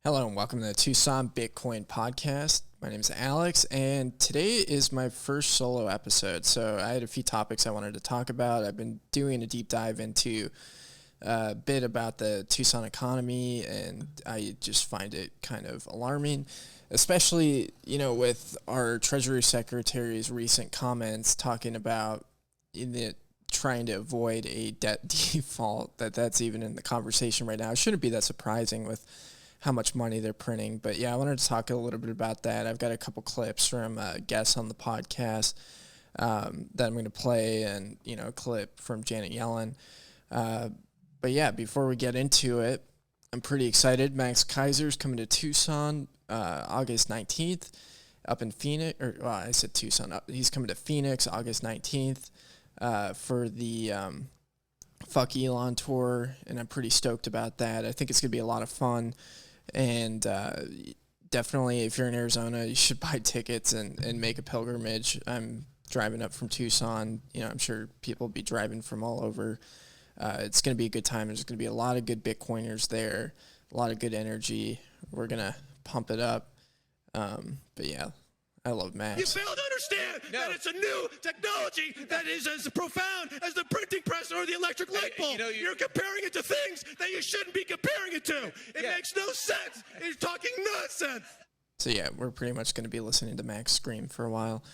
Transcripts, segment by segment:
Hello and welcome to the Tucson Bitcoin podcast. My name is Alex, and today is my first solo episode. So I had a few topics I wanted to talk about. I've been doing a deep dive into a bit about the Tucson economy, and I just find it kind of alarming, especially, with our Treasury Secretary's recent comments talking about trying to avoid a debt default, that's even in the conversation right now. It shouldn't be that surprising with how much money they're printing. But yeah, I wanted to talk a little bit about that. I've got a couple clips from guests on the podcast that I'm going to play, and, a clip from Janet Yellen. But yeah, before we get into it, I'm pretty excited. Max Keiser's coming to Tucson August 19th up in Phoenix. I said Tucson. He's coming to Phoenix August 19th for the Fuck Elon tour, and I'm pretty stoked about that. I think it's going to be a lot of fun. And definitely, if you're in Arizona, you should buy tickets and make a pilgrimage. I'm driving up from Tucson. I'm sure people will be driving from all over. It's going to be a good time. There's going to be a lot of good Bitcoiners there, a lot of good energy. We're going to pump it up. But yeah, I love Max. You fail to understand that it's a new technology that is as profound as the printing press or the electric light bulb. You're comparing it to things that you shouldn't be comparing it to. It makes no sense. You're talking nonsense. So yeah, we're pretty much going to be listening to Max scream for a while.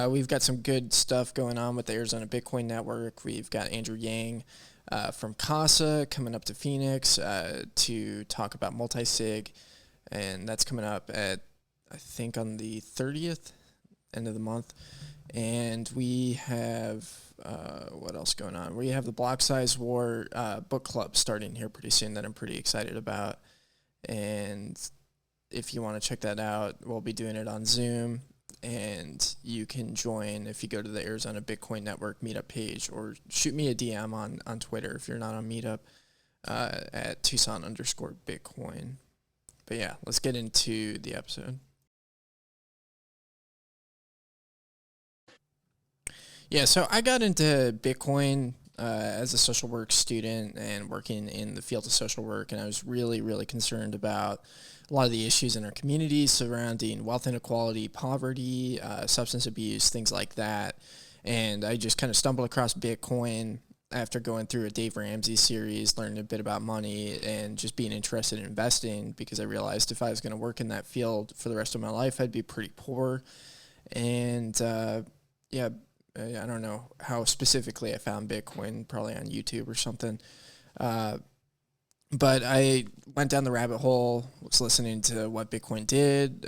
We've got some good stuff going on with the Arizona Bitcoin Network. We've got Andrew Yang from CASA coming up to Phoenix to talk about multi-sig, and that's coming up at, I think, on the 30th, end of the month. And we have, what else going on? We have the Block Size War book club starting here pretty soon that I'm pretty excited about. And if you want to check that out, we'll be doing it on Zoom. And you can join if you go to the Arizona Bitcoin Network meetup page, or shoot me a DM on Twitter if you're not on Meetup at Tucson_Bitcoin. But yeah, let's get into the episode. Yeah, so I got into Bitcoin as a social work student and working in the field of social work, and I was really, really concerned about a lot of the issues in our community surrounding wealth inequality, poverty, substance abuse, things like that. And I just kind of stumbled across Bitcoin after going through a Dave Ramsey series, learning a bit about money, and just being interested in investing, because I realized if I was going to work in that field for the rest of my life, I'd be pretty poor. And I don't know how specifically I found Bitcoin, probably on YouTube or something. But I went down the rabbit hole, was listening to What Bitcoin Did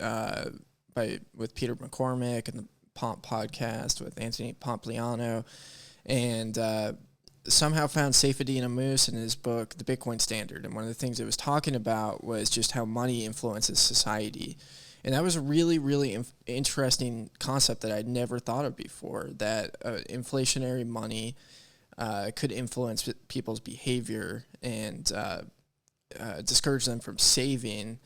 with Peter McCormick and the Pomp podcast with Anthony Pompliano, and somehow found Saifedean Ammous in his book, The Bitcoin Standard. And one of the things it was talking about was just how money influences society. And that was a really, really interesting concept that I'd never thought of before, that inflationary money could influence people's behavior and discourage them from saving,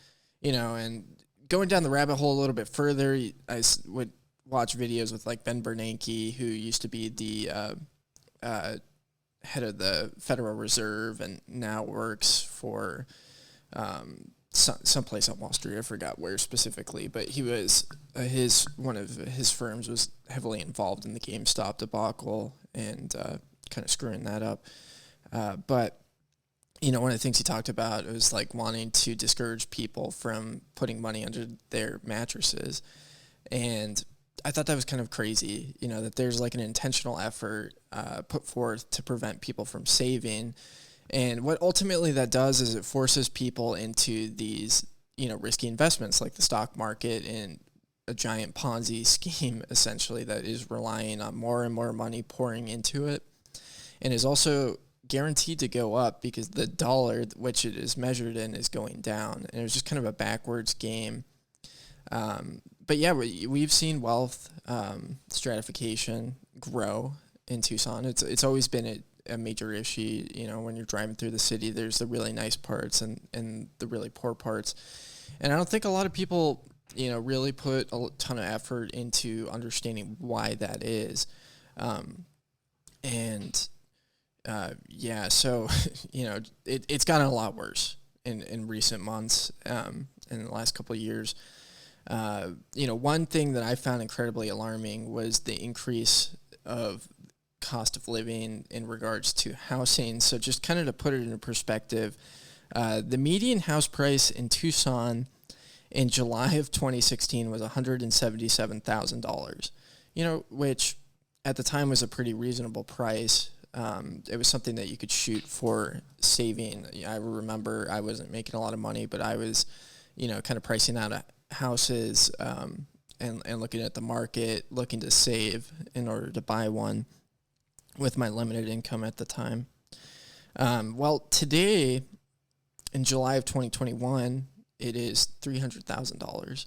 and going down the rabbit hole a little bit further, I would watch videos with like Ben Bernanke, who used to be the head of the Federal Reserve and now works for someplace on Wall Street. I forgot where specifically, but he was one of his firms was heavily involved in the GameStop debacle and kind of screwing that up. But one of the things he talked about was like wanting to discourage people from putting money under their mattresses, and I thought that was kind of crazy. That there's like an intentional effort put forth to prevent people from saving. And what ultimately that does is it forces people into these, risky investments like the stock market and a giant Ponzi scheme, essentially, that is relying on more and more money pouring into it, and is also guaranteed to go up because the dollar, which it is measured in, is going down. And it was just kind of a backwards game. But yeah, we've seen wealth stratification grow in Tucson. It's always been a major issue. When you're driving through the city, there's the really nice parts and the really poor parts. And I don't think a lot of people, really put a ton of effort into understanding why that is. So, it's gotten a lot worse in recent months. in the last couple of years. One thing that I found incredibly alarming was the increase of cost of living in regards to housing. So just kind of to put it into perspective, the median house price in Tucson in July of 2016 was $177,000, which at the time was a pretty reasonable price. It was something that you could shoot for saving. I remember I wasn't making a lot of money, but I was, kind of pricing out houses and looking at the market, looking to save in order to buy one with my limited income at the time. Well, today, in July of 2021, it is $300,000.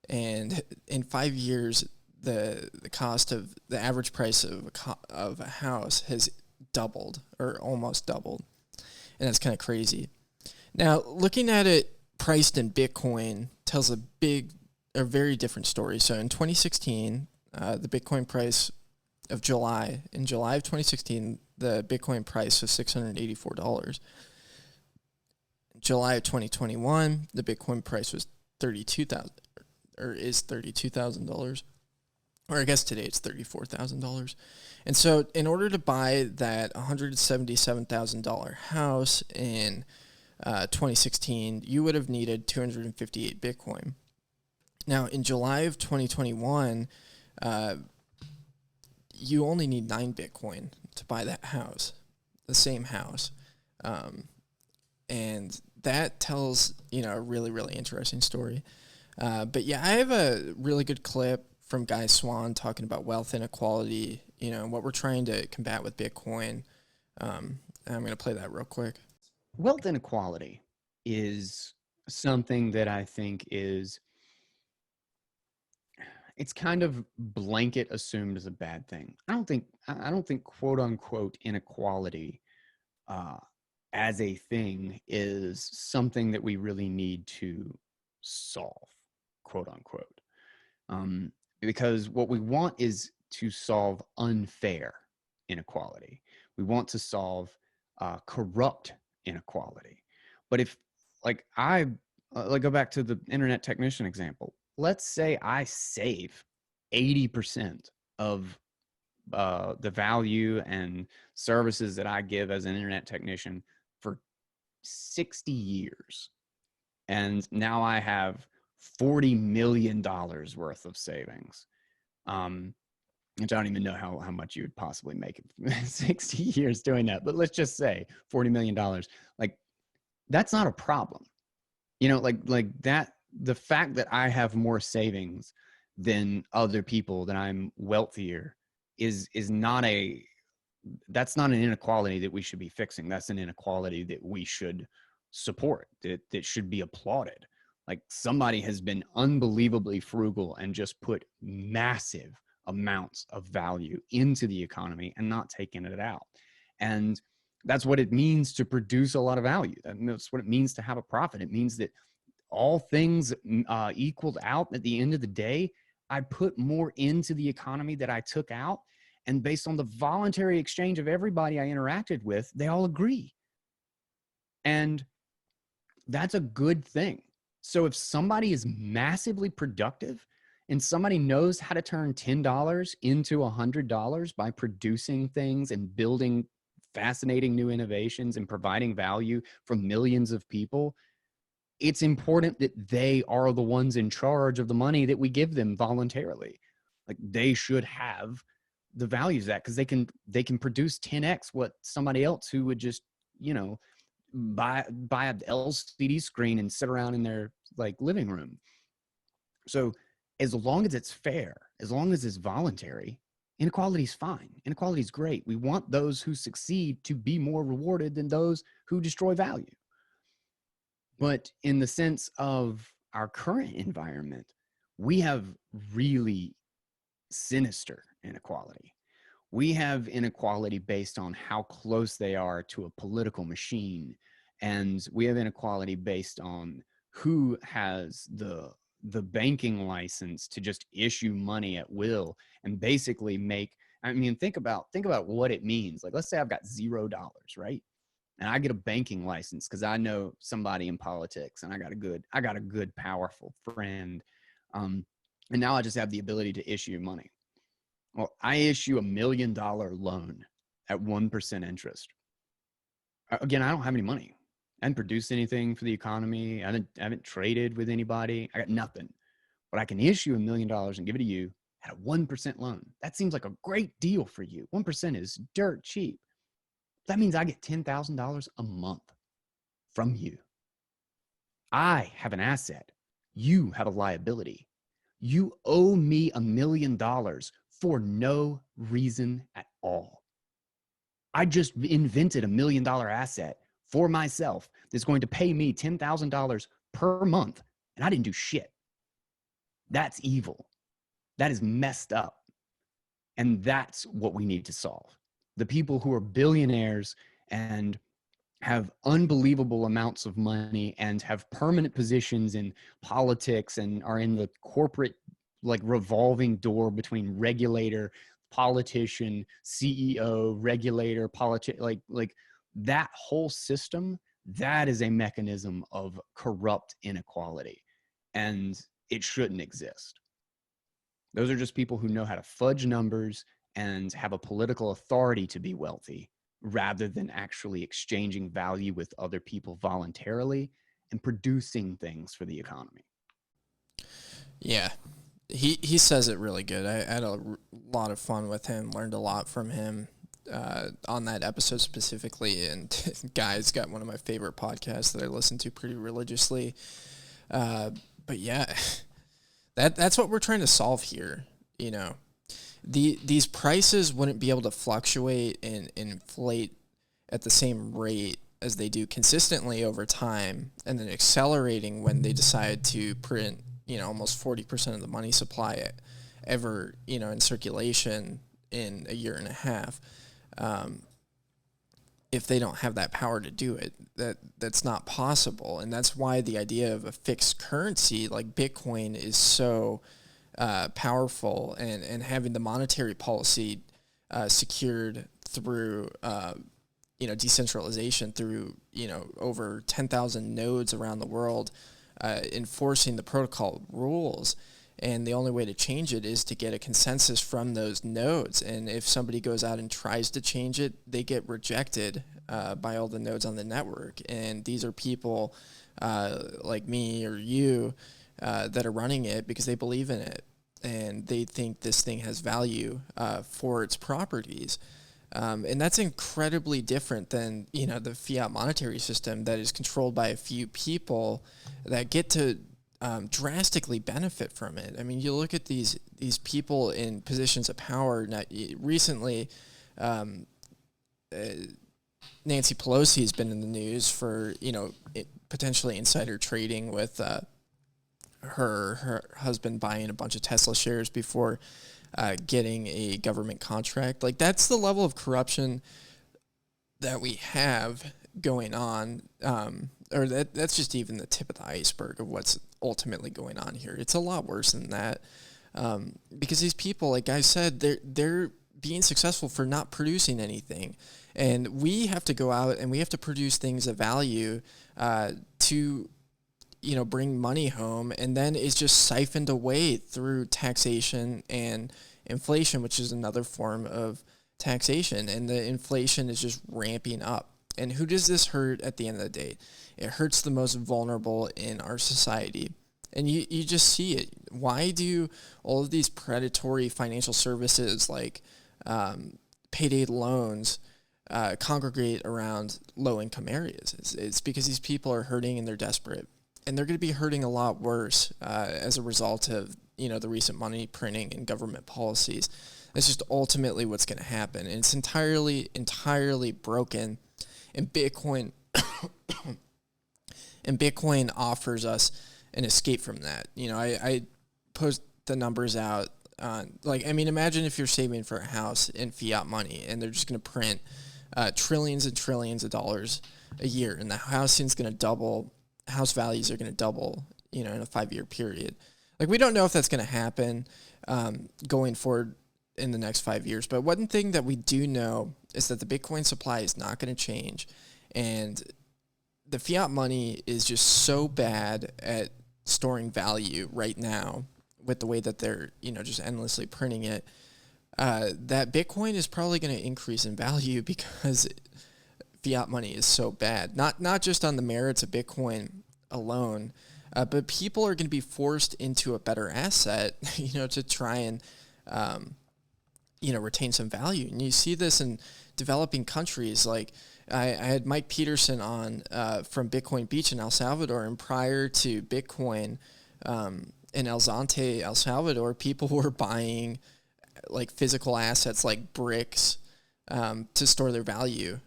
And in 5 years, the cost of the average price of a house has doubled or almost doubled. And that's kind of crazy. Now, looking at it priced in Bitcoin tells a very different story. So in 2016, the Bitcoin price in July of 2016, the Bitcoin price was $684. In July of 2021, the Bitcoin price was $32,000, or I guess today it's $34,000. And so in order to buy that $177,000 house in 2016, you would have needed 258 Bitcoin. Now, in July of 2021, you only need 9 Bitcoin to buy that house, the same house. And that tells, a really, really interesting story. But yeah, I have a really good clip from Guy Swan talking about wealth inequality, and what we're trying to combat with Bitcoin. I'm going to play that real quick. Wealth inequality is something that I think it's kind of blanket assumed as a bad thing. I don't think quote unquote inequality as a thing is something that we really need to solve, quote unquote. Because what we want is to solve unfair inequality. We want to solve corrupt inequality. But if, go back to the internet technician example, let's say I save 80% of the value and services that I give as an internet technician for 60 years. And now I have $40 million worth of savings. Which I don't even know how much you would possibly make in 60 years doing that. But let's just say $40 million. Like, that's not a problem. Like that, the fact that I have more savings than other people, that I'm wealthier, is not that's not an inequality that we should be fixing. That's an inequality that we should support, that should be applauded. Like, somebody has been unbelievably frugal and just put massive amounts of value into the economy and not taking it out. And that's what it means to produce a lot of value. That's what it means to have a profit. It means that all things equaled out at the end of the day, I put more into the economy that I took out. And based on the voluntary exchange of everybody I interacted with, they all agree. And that's a good thing. So if somebody is massively productive and somebody knows how to turn $10 into $100 by producing things and building fascinating new innovations and providing value for millions of people, it's important that they are the ones in charge of the money that we give them voluntarily. Like, they should have the values of that, because they can produce 10x what somebody else who would just, buy an LCD screen and sit around in their living room. So as long as it's fair, as long as it's voluntary, inequality is fine. Inequality is great. We want those who succeed to be more rewarded than those who destroy value. But in the sense of our current environment, we have really sinister inequality. We have inequality based on how close they are to a political machine. And we have inequality based on who has the banking license to just issue money at will and basically think about what it means. Like, let's say I've got $0, right? and I get a banking license because I know somebody in politics, and I got a good, powerful friend. And now I just have the ability to issue money. Well, I issue $1 million loan at 1% interest. Again, I don't have any money. I haven't produced anything for the economy. I haven't traded with anybody. I got nothing. But I can issue $1 million and give it to you at a 1% loan. That seems like a great deal for you. 1% is dirt cheap. That means I get $10,000 a month from you. I have an asset. You have a liability. You owe me $1 million for no reason at all. I just invented $1 million asset for myself that's going to pay me $10,000 per month, and I didn't do shit. That's evil. That is messed up. And that's what we need to solve. The people who are billionaires and have unbelievable amounts of money and have permanent positions in politics and are in the corporate like revolving door between regulator, politician, CEO, regulator, like that whole system, that is a mechanism of corrupt inequality, and it shouldn't exist. Those are just people who know how to fudge numbers and have a political authority to be wealthy rather than actually exchanging value with other people voluntarily and producing things for the economy. Yeah. He says it really good. I had a lot of fun with him, learned a lot from him on that episode specifically. And Guy's got one of my favorite podcasts that I listen to pretty religiously. But yeah, that's what we're trying to solve here. You know, these prices wouldn't be able to fluctuate and inflate at the same rate as they do consistently over time, and then accelerating when they decide to print, you know, almost 40% of the money supply ever, you know, in circulation in a year and a half. If they don't have that power to do it, that's not possible. And that's why the idea of a fixed currency like Bitcoin is so powerful, and having the monetary policy secured through, you know, decentralization through, you know, over 10,000 nodes around the world, enforcing the protocol rules. And the only way to change it is to get a consensus from those nodes. And if somebody goes out and tries to change it, they get rejected by all the nodes on the network. And these are people like me or you that are running it because they believe in it and they think this thing has value for its properties. And that's incredibly different than, you know, the fiat monetary system that is controlled by a few people that get to drastically benefit from it. I mean, you look at these people in positions of power. Now, recently, Nancy Pelosi has been in the news for, you know, potentially insider trading with her husband buying a bunch of Tesla shares before getting a government contract. Like, that's the level of corruption that we have going on, or that's just even the tip of the iceberg of what's ultimately going on here. It's a lot worse than that, because these people, like I said, they're being successful for not producing anything, and we have to go out and we have to produce things of value to, you know, bring money home, and then it's just siphoned away through taxation and inflation, which is another form of taxation, and the inflation is just ramping up. And who does this hurt at the end of the day? It hurts the most vulnerable in our society. And you just see it. Why do all of these predatory financial services like payday loans congregate around low-income areas? It's because these people are hurting and they're desperate. And they're going to be hurting a lot worse as a result of, you know, the recent money printing and government policies. That's just ultimately what's going to happen. And it's entirely broken. And Bitcoin offers us an escape from that. You know, I post the numbers out on, like, I mean, imagine if you're saving for a house in fiat money and they're just going to print trillions and trillions of dollars a year, and the housing's going to double. House values are going to double, you know, in a 5-year period. Like, we don't know if that's going to happen going forward in the next 5 years. But one thing that we do know is that the Bitcoin supply is not going to change. And the fiat money is just so bad at storing value right now with the way that they're, just endlessly printing it, that Bitcoin is probably going to increase in value because fiat money is so bad. Not just on the merits of Bitcoin alone, but people are going to be forced into a better asset, to try and, retain some value. And you see this in developing countries. Like I had Mike Peterson on from Bitcoin Beach in El Salvador, and prior to Bitcoin in El Zonte, El Salvador, people were buying like physical assets like bricks to store their value.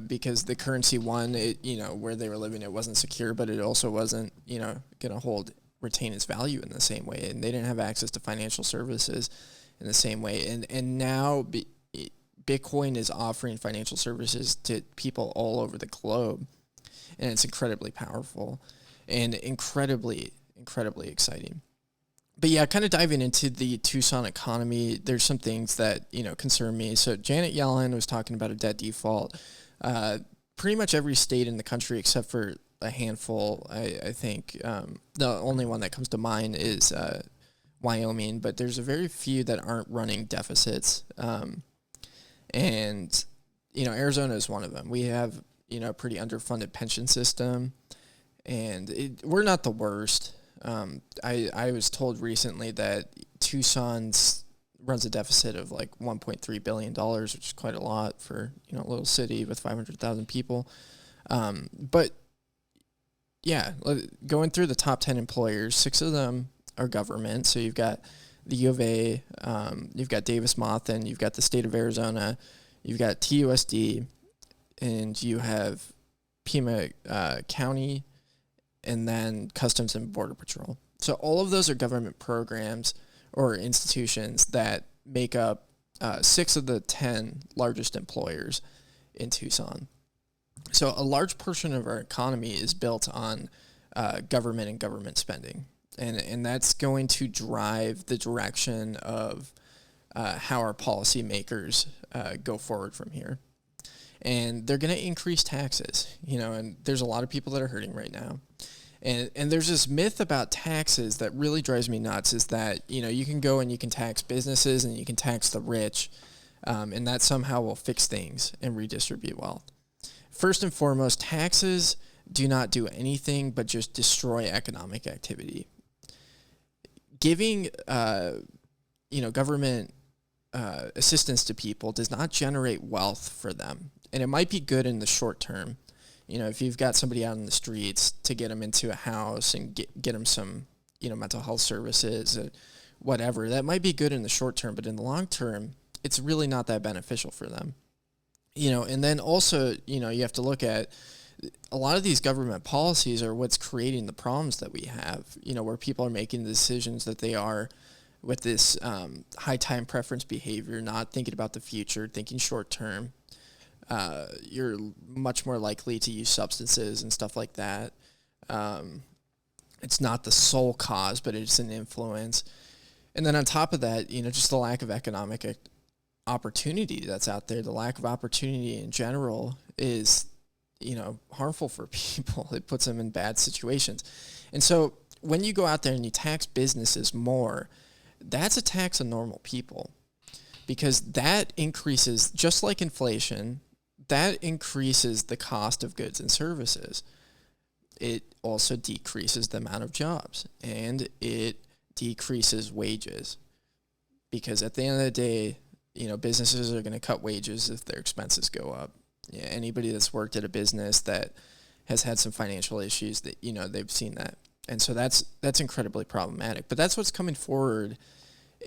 Because the currency where they were living, it wasn't secure, but it also wasn't, going to retain its value in the same way. And they didn't have access to financial services in the same way. And now Bitcoin is offering financial services to people all over the globe. And it's incredibly powerful and incredibly, incredibly exciting. But yeah, kind of diving into the Tucson economy, there's some things that, concern me. So Janet Yellen was talking about a debt default. Pretty much every state in the country, except for a handful, I think, the only one that comes to mind is Wyoming, but there's a very few that aren't running deficits. And, Arizona is one of them. We have, a pretty underfunded pension system, and we're not the worst. I was told recently that Tucson's runs a deficit of like $1.3 billion, which is quite a lot for, a little city with 500,000 people. But yeah, going through the top 10 employers, 6 of them are government. So you've got the U of A, you've got Davis-Monthan, you've got the state of Arizona, you've got TUSD, and you have Pima County, and then Customs and Border Patrol. So all of those are government programs or institutions that make up 6 of the 10 largest employers in Tucson. So a large portion of our economy is built on government and government spending. And that's going to drive the direction of how our policymakers go forward from here. And they're going to increase taxes, and there's a lot of people that are hurting right now. And there's this myth about taxes that really drives me nuts, is that, you can go and you can tax businesses and you can tax the rich, and that somehow will fix things and redistribute wealth. First and foremost, taxes do not do anything but just destroy economic activity. Giving, government assistance to people does not generate wealth for them. And it might be good in the short term. If you've got somebody out in the streets, to get them into a house and get them some, mental health services, whatever, that might be good in the short term, but in the long term, it's really not that beneficial for them. And then also, you have to look at a lot of these government policies are what's creating the problems that we have, where people are making the decisions that they are with this high time preference behavior, not thinking about the future, thinking short term. You're much more likely to use substances and stuff like that. It's not the sole cause, but it's an influence. And then on top of that, just the lack of economic opportunity that's out there, the lack of opportunity in general is, harmful for people. It puts them in bad situations. And so when you go out there and you tax businesses more, that's a tax on normal people, because that increases, just like inflation, that increases the cost of goods and services. It also decreases the amount of jobs, and it decreases wages, because at the end of the day, businesses are going to cut wages if their expenses go up. Yeah, anybody that's worked at a business that has had some financial issues, that they've seen that. And so that's incredibly problematic. But that's what's coming forward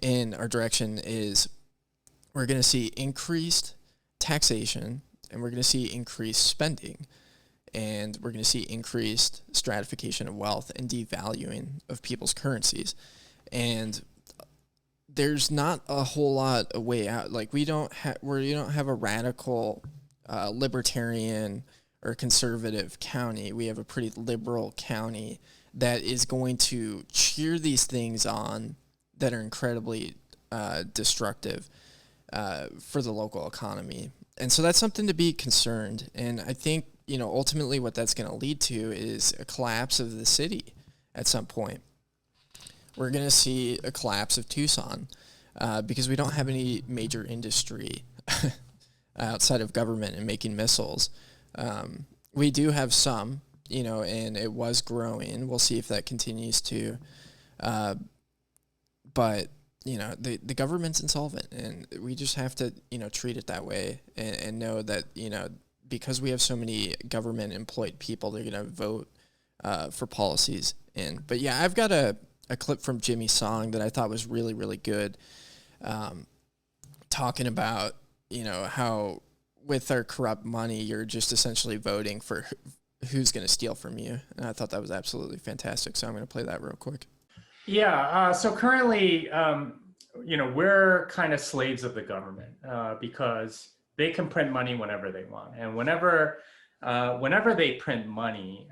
in our direction, is we're going to see increased taxation, and we're going to see increased spending, and we're going to see increased stratification of wealth and devaluing of people's currencies. And there's not a whole lot of way out. Like you don't have a radical libertarian or conservative county. We have a pretty liberal county that is going to cheer these things on that are incredibly destructive for the local economy. And so that's something to be concerned. And I think ultimately what that's going to lead to is a collapse of the city at some point. We're going to see a collapse of Tucson because we don't have any major industry outside of government and making missiles. We do have some, and it was growing. We'll see if that continues to. But, the government's insolvent, and we just have to, treat it that way and know that, because we have so many government employed people, they're going to vote for policies in. But yeah, I've got a clip from Jimmy Song that I thought was really, really good, talking about, how with our corrupt money, you're just essentially voting for who's going to steal from you. And I thought that was absolutely fantastic. So I'm going to play that real quick. Yeah. So currently, we're kind of slaves of the government because they can print money whenever they want. And whenever they print money,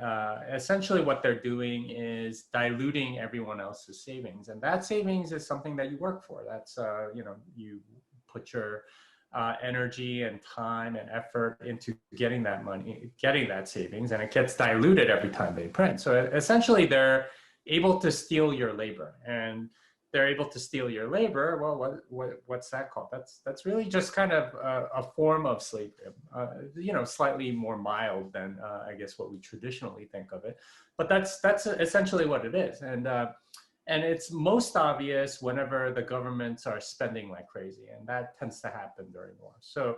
essentially what they're doing is diluting everyone else's savings. And that savings is something that you work for. That's, you put your energy and time and effort into getting that money, getting that savings, and it gets diluted every time they print. So essentially they're able to steal your labor, and they're able to steal your labor. Well, what's that called? That's really just kind of a form of slavery, slightly more mild than I guess what we traditionally think of it. But that's essentially what it is, and it's most obvious whenever the governments are spending like crazy, and that tends to happen during war. So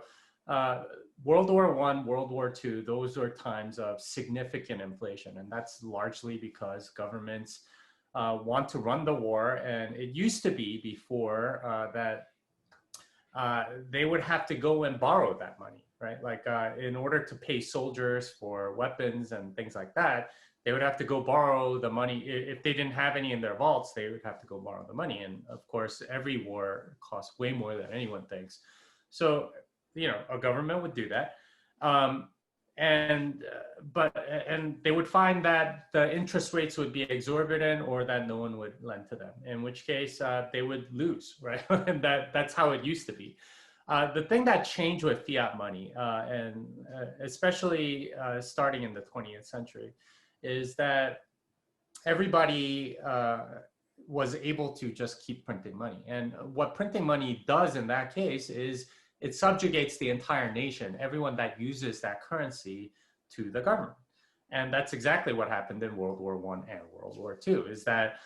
World War I, World War II, those are times of significant inflation, and that's largely because governments want to run the war. And it used to be before that they would have to go and borrow that money, right? Like in order to pay soldiers for weapons and things like that, they would have to go borrow the money. If they didn't have any in their vaults, they would have to go borrow the money. And of course, every war costs way more than anyone thinks. So, a government would do that. And they would find that the interest rates would be exorbitant, or that no one would lend to them, in which case they would lose, right? And that's how it used to be. The thing that changed with fiat money, and especially starting in the 20th century, is that everybody was able to just keep printing money. And what printing money does in that case is it subjugates the entire nation, everyone that uses that currency, to the government. And that's exactly what happened in World War I and World War II, is that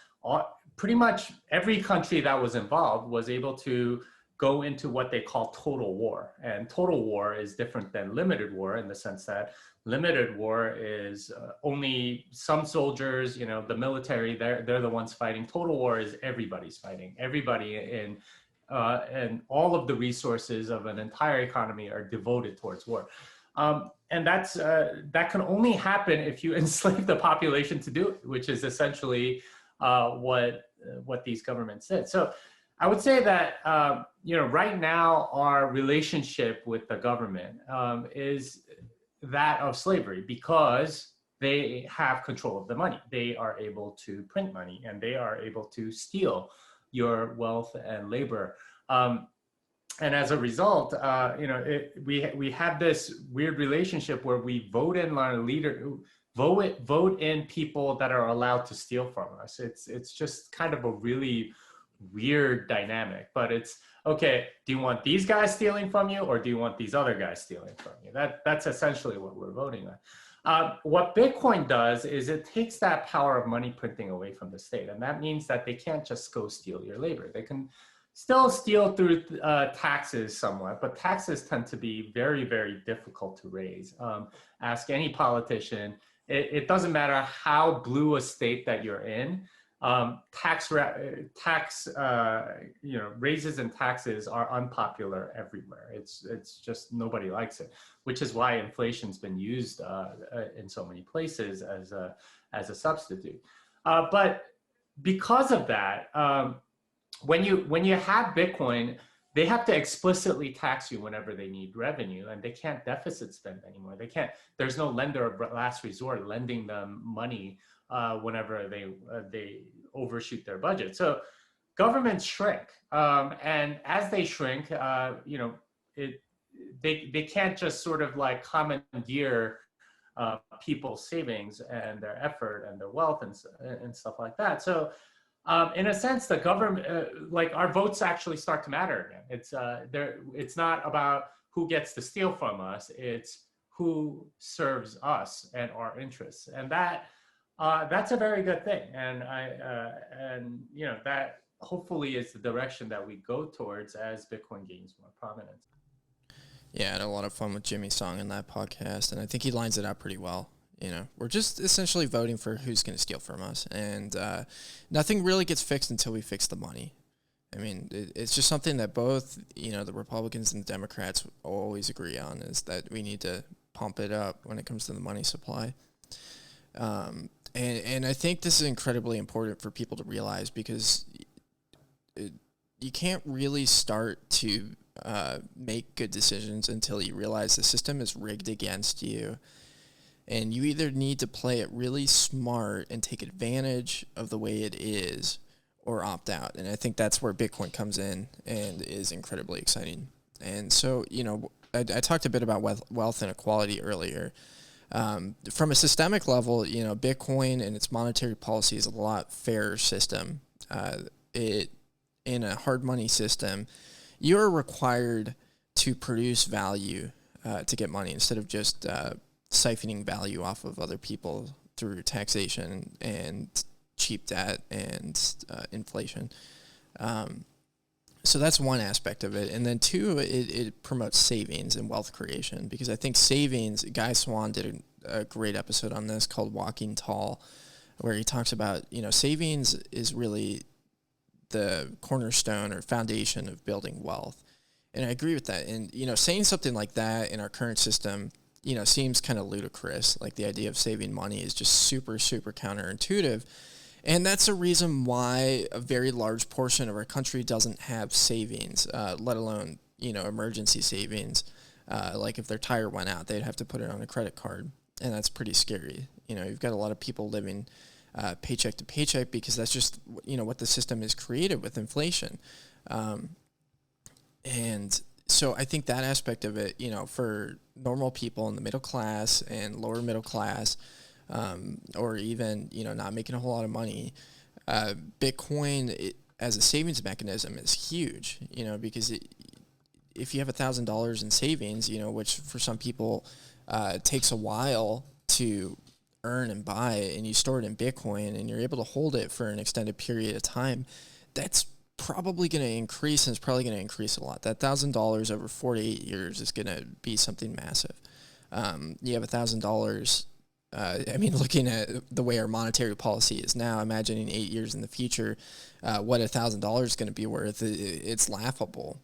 pretty much every country that was involved was able to go into what they call total war. And total war is different than limited war, in the sense that limited war is only some soldiers, the military, they're the ones fighting. Total war is everybody's fighting. Everybody and all of the resources of an entire economy are devoted towards war. And that can only happen if you enslave the population to do it, which is essentially what these governments did. So I would say that, right now our relationship with the government is that of slavery, because they have control of the money. They are able to print money, and they are able to steal your wealth and labor. And as a result, we have this weird relationship where we vote in our leader, vote in people that are allowed to steal from us. It's just kind of a really weird dynamic. But it's okay, do you want these guys stealing from you, or do you want these other guys stealing from you? That's essentially what we're voting on. What Bitcoin does is it takes that power of money printing away from the state. And that means that they can't just go steal your labor. They can still steal through taxes somewhat, but taxes tend to be very, very difficult to raise. Ask any politician. It doesn't matter how blue a state that you're in. Raises and taxes are unpopular everywhere. It's just nobody likes it, which is why inflation's been used in so many places as a substitute. But because of that, when you have Bitcoin, they have to explicitly tax you whenever they need revenue, and they can't deficit spend anymore. They can't. There's no lender of last resort lending them money whenever they overshoot their budget. So governments shrink, and as they shrink, they can't just sort of like commandeer people's savings and their effort and their wealth and stuff like that. So in a sense, the government, like our votes actually start to matter again. It's not about who gets to steal from us. It's who serves us and our interests. And that's a very good thing. And that hopefully is the direction that we go towards as Bitcoin gains more prominence. Yeah, I had a lot of fun with Jimmy Song in that podcast, and I think he lines it out pretty well. We're just essentially voting for who's going to steal from us, and nothing really gets fixed until we fix the money. I mean, it's just something that both, the Republicans and the Democrats always agree on, is that we need to pump it up when it comes to the money supply. And I think this is incredibly important for people to realize, because you can't really start to make good decisions until you realize the system is rigged against you. And you either need to play it really smart and take advantage of the way it is, or opt out. And I think that's where Bitcoin comes in and is incredibly exciting. And so, I talked a bit about wealth inequality earlier. From a systemic level, Bitcoin and its monetary policy is a lot fairer system. In a hard money system, you're required to produce value to get money, instead of just siphoning value off of other people through taxation and cheap debt and inflation. So that's one aspect of it. And then two, it promotes savings and wealth creation, because I think savings, Guy Swan did a great episode on this called Walking Tall, where he talks about, savings is really the cornerstone or foundation of building wealth. And I agree with that. And, saying something like that in our current system, seems kind of ludicrous. Like, the idea of saving money is just super, super counterintuitive. And that's a reason why a very large portion of our country doesn't have savings, let alone, emergency savings. Like, if their tire went out, they'd have to put it on a credit card. And that's pretty scary. You've got a lot of people living paycheck to paycheck, because that's just, what the system is created with inflation. And so I think that aspect of it, for normal people in the middle class and lower middle class, or even, not making a whole lot of money, Bitcoin as a savings mechanism is huge, because if you have $1,000 in savings, which for some people takes a while to earn and buy, and you store it in Bitcoin and you're able to hold it for an extended period of time, that's probably going to increase, and it's probably going to increase a lot. That $1,000 over 48 years is going to be something massive. You have $1,000. Looking at the way our monetary policy is now, imagining 8 years in the future, what $1,000 is going to be worth, it's laughable.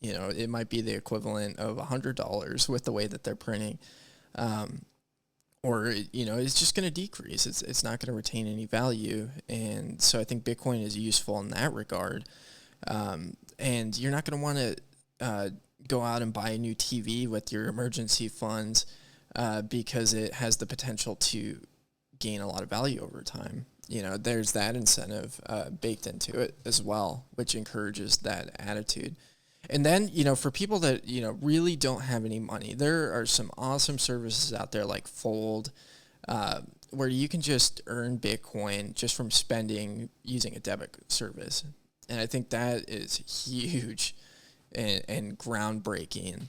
It might be the equivalent of $100 with the way that they're printing. Or, it's just going to decrease. It's not going to retain any value. And so I think Bitcoin is useful in that regard. And you're not going to want to go out and buy a new TV with your emergency funds because it has the potential to gain a lot of value over time. There's that incentive baked into it as well, which encourages that attitude. And then, for people that, really don't have any money, there are some awesome services out there like Fold, where you can just earn Bitcoin just from spending using a debit service. And I think that is huge and groundbreaking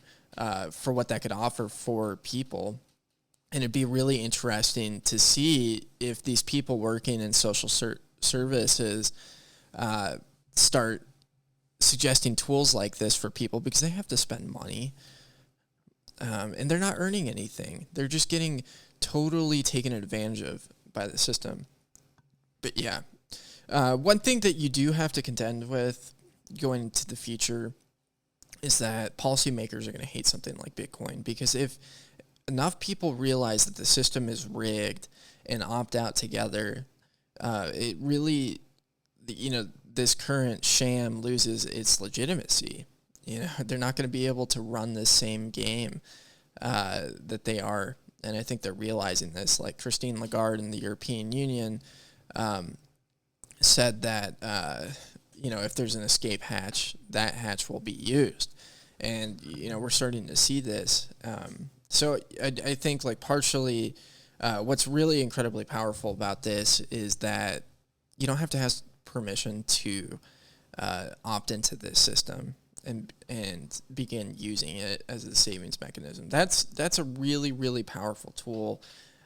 for what that could offer for people. And it'd be really interesting to see if these people working in social services start suggesting tools like this for people, because they have to spend money and they're not earning anything. They're just getting totally taken advantage of by the system. But yeah, one thing that you do have to contend with going into the future is that policymakers are going to hate something like Bitcoin, because if enough people realize that the system is rigged and opt out together, it really, this current sham loses its legitimacy. They're not going to be able to run the same game that they are. And I think they're realizing this. Like Christine Lagarde in the European Union said that, if there's an escape hatch, that hatch will be used. And, we're starting to see this. So I think like partially what's really incredibly powerful about this is that you don't have to have permission to opt into this system and begin using it as a savings mechanism. That's a really, really powerful tool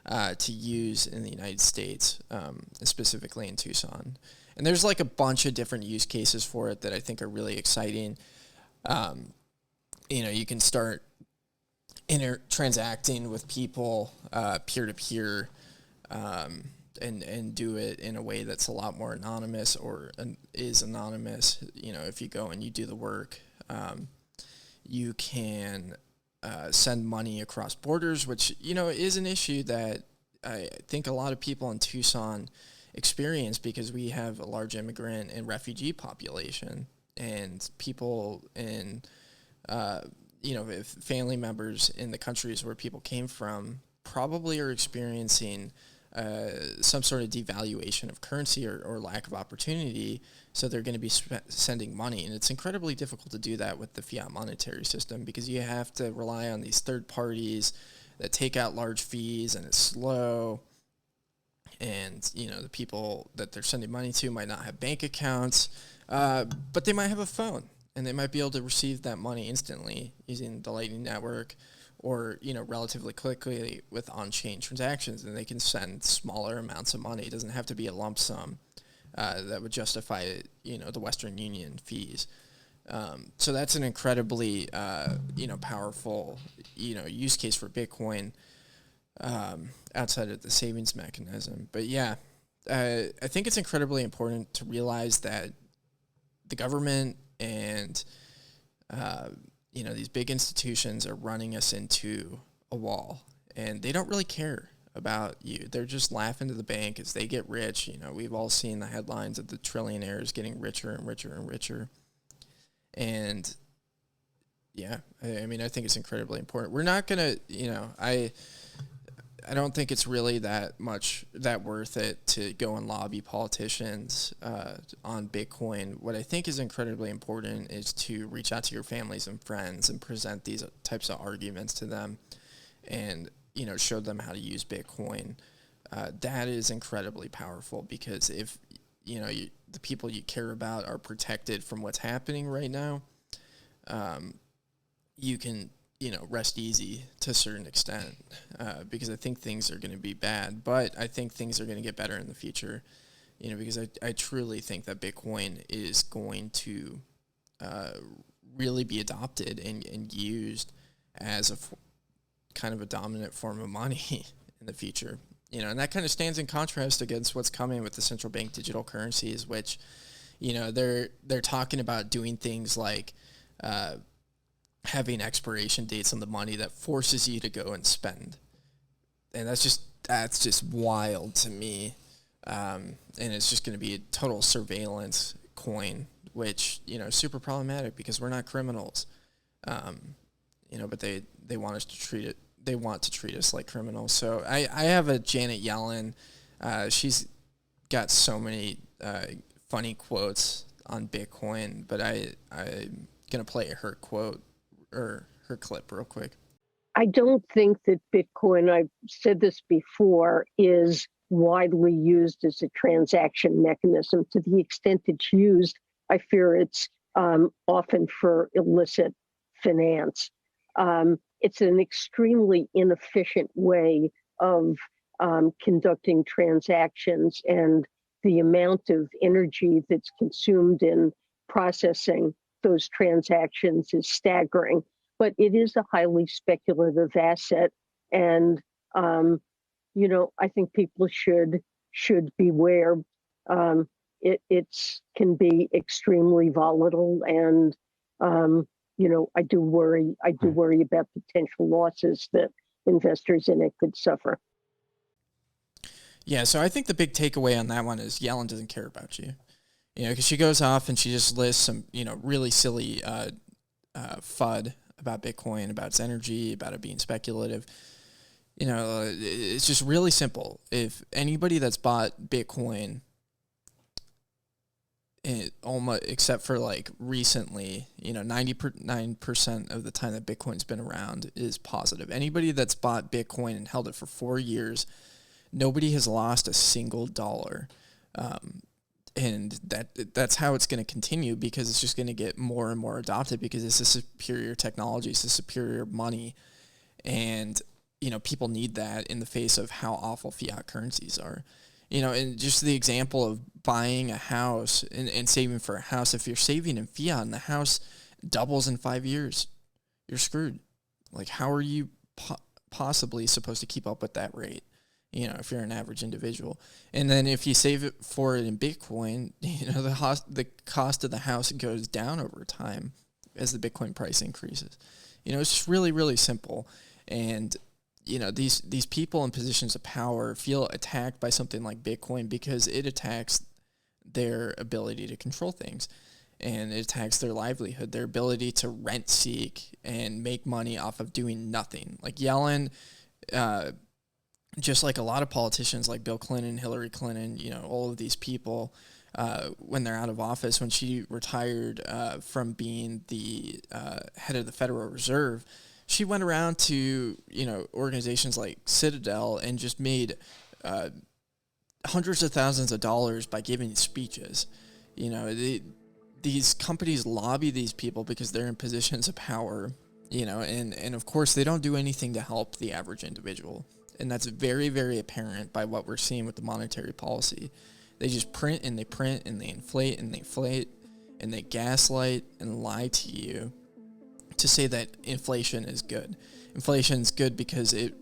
to use in the United States, specifically in Tucson. And there's like a bunch of different use cases for it that I think are really exciting. You can start transacting with people peer-to-peer and do it in a way that's a lot more anonymous or is anonymous. If you go and you do the work, you can send money across borders, which, is an issue that I think a lot of people in Tucson experience because we have a large immigrant and refugee population, and people in if family members in the countries where people came from probably are experiencing some sort of devaluation of currency or lack of opportunity, so they're going to be sending money. And it's incredibly difficult to do that with the fiat monetary system because you have to rely on these third parties that take out large fees, and it's slow. And, the people that they're sending money to might not have bank accounts, but they might have a phone. And they might be able to receive that money instantly using the Lightning Network or, relatively quickly with on-chain transactions. And they can send smaller amounts of money. It doesn't have to be a lump sum that would justify, the Western Union fees. So that's an incredibly, powerful, use case for Bitcoin outside of the savings mechanism. But yeah, I think it's incredibly important to realize that the government and these big institutions are running us into a wall, and they don't really care about you. They're just laughing to the bank as they get rich. We've all seen the headlines of the trillionaires getting richer and richer and richer. And yeah, I think it's incredibly important. We're not gonna, I don't think it's really that worth it to go and lobby politicians on Bitcoin. What I think is incredibly important is to reach out to your families and friends and present these types of arguments to them and, show them how to use Bitcoin. That is incredibly powerful because if, the people you care about are protected from what's happening right now, you can rest easy to a certain extent because I think things are going to be bad, but I think things are going to get better in the future, because I truly think that Bitcoin is going to really be adopted and used as kind of a dominant form of money in the future. And that kind of stands in contrast against what's coming with the central bank digital currencies, which, they're talking about doing things like having expiration dates on the money that forces you to go and spend. And that's just wild to me. And it's just going to be a total surveillance coin, which, is super problematic because we're not criminals. But they want us to treat it. They want to treat us like criminals. So I have a Janet Yellen. She's got so many funny quotes on Bitcoin, but I'm going to play her quote or her clip real quick. I don't think that Bitcoin, I've said this before, is widely used as a transaction mechanism. To the extent it's used, I fear it's often for illicit finance. It's an extremely inefficient way of conducting transactions, and the amount of energy that's consumed in processing those transactions is staggering. But it is a highly speculative asset, and I think people should beware. It can be extremely volatile, and I do worry about potential losses that investors in it could suffer. Yeah, so I think the big takeaway on that one is Yellen doesn't care about you. Because she goes off and she just lists some, really silly FUD about Bitcoin, about its energy, about it being speculative. It's just really simple. If anybody that's bought Bitcoin almost, except for like recently, 99% of the time that Bitcoin's been around is positive. Anybody that's bought Bitcoin and held it for 4 years, nobody has lost a single dollar. And that's how it's going to continue, because it's just going to get more and more adopted, because it's a superior technology, it's a superior money. And, people need that in the face of how awful fiat currencies are. And just the example of buying a house and saving for a house, if you're saving in fiat and the house doubles in 5 years, you're screwed. Like, how are you possibly supposed to keep up with that rate? If you're an average individual. And then if you save it for it in Bitcoin, the cost of the house goes down over time as the Bitcoin price increases. It's just really, really simple. And, these people in positions of power feel attacked by something like Bitcoin because it attacks their ability to control things. And it attacks their livelihood, their ability to rent seek and make money off of doing nothing. Like Yellen, just like a lot of politicians like Bill Clinton, Hillary Clinton, all of these people, when they're out of office, when she retired from being the head of the Federal Reserve, she went around to, organizations like Citadel and just made hundreds of thousands of dollars by giving speeches. These companies lobby these people because they're in positions of power, and of course they don't do anything to help the average individual. And that's very, very apparent by what we're seeing with the monetary policy. They just print and they print and they inflate and they inflate and they gaslight and lie to you to say that inflation is good. Inflation is good because it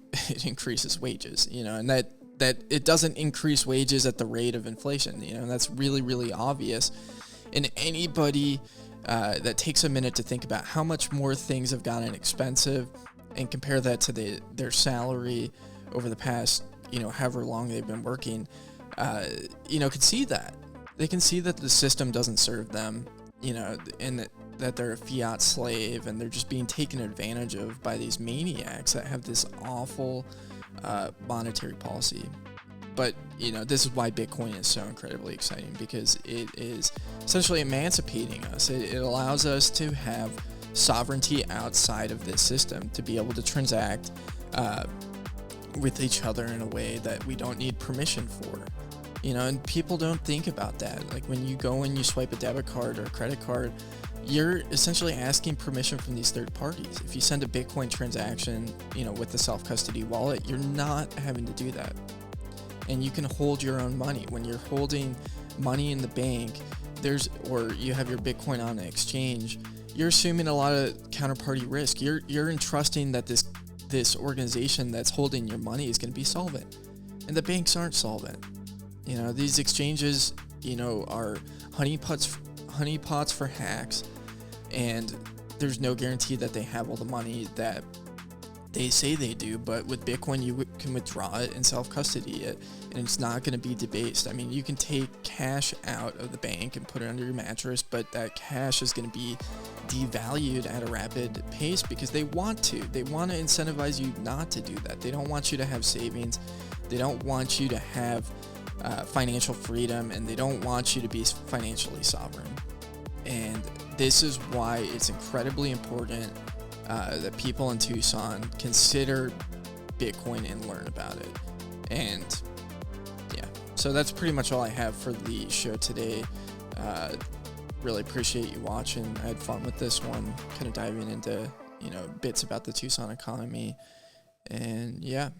increases wages, and that it doesn't increase wages at the rate of inflation, and that's really, really obvious. And anybody that takes a minute to think about how much more things have gotten expensive and compare that to their salary over the past, however long they've been working, can see that. They can see that the system doesn't serve them, and that they're a fiat slave and they're just being taken advantage of by these maniacs that have this awful monetary policy. But, this is why Bitcoin is so incredibly exciting, because it is essentially emancipating us. It allows us to have sovereignty outside of this system, to be able to transact with each other in a way that we don't need permission for. And people don't think about that. Like, when you go and you swipe a debit card or a credit card, you're essentially asking permission from these third parties. If you send a Bitcoin transaction, with the self-custody wallet, you're not having to do that. And you can hold your own money. When you're holding money in the bank, or you have your Bitcoin on an exchange, you're assuming a lot of counterparty risk. You're entrusting that this organization that's holding your money is going to be solvent, and the banks aren't solvent. These exchanges, are honeypots for hacks, and there's no guarantee that they have all the money that they say they do. But with Bitcoin, you can withdraw it and self-custody it, and it's not going to be debased. I mean, you can take cash out of the bank and put it under your mattress, but that cash is going to be devalued at a rapid pace because they want to. They want to incentivize you not to do that. They don't want you to have savings. They don't want you to have financial freedom, and they don't want you to be financially sovereign. And this is why it's incredibly important that people in Tucson consider Bitcoin and learn about it. And yeah, so that's pretty much all I have for the show today. Really appreciate you watching. I had fun with this one, kind of diving into, bits about the Tucson economy. And yeah.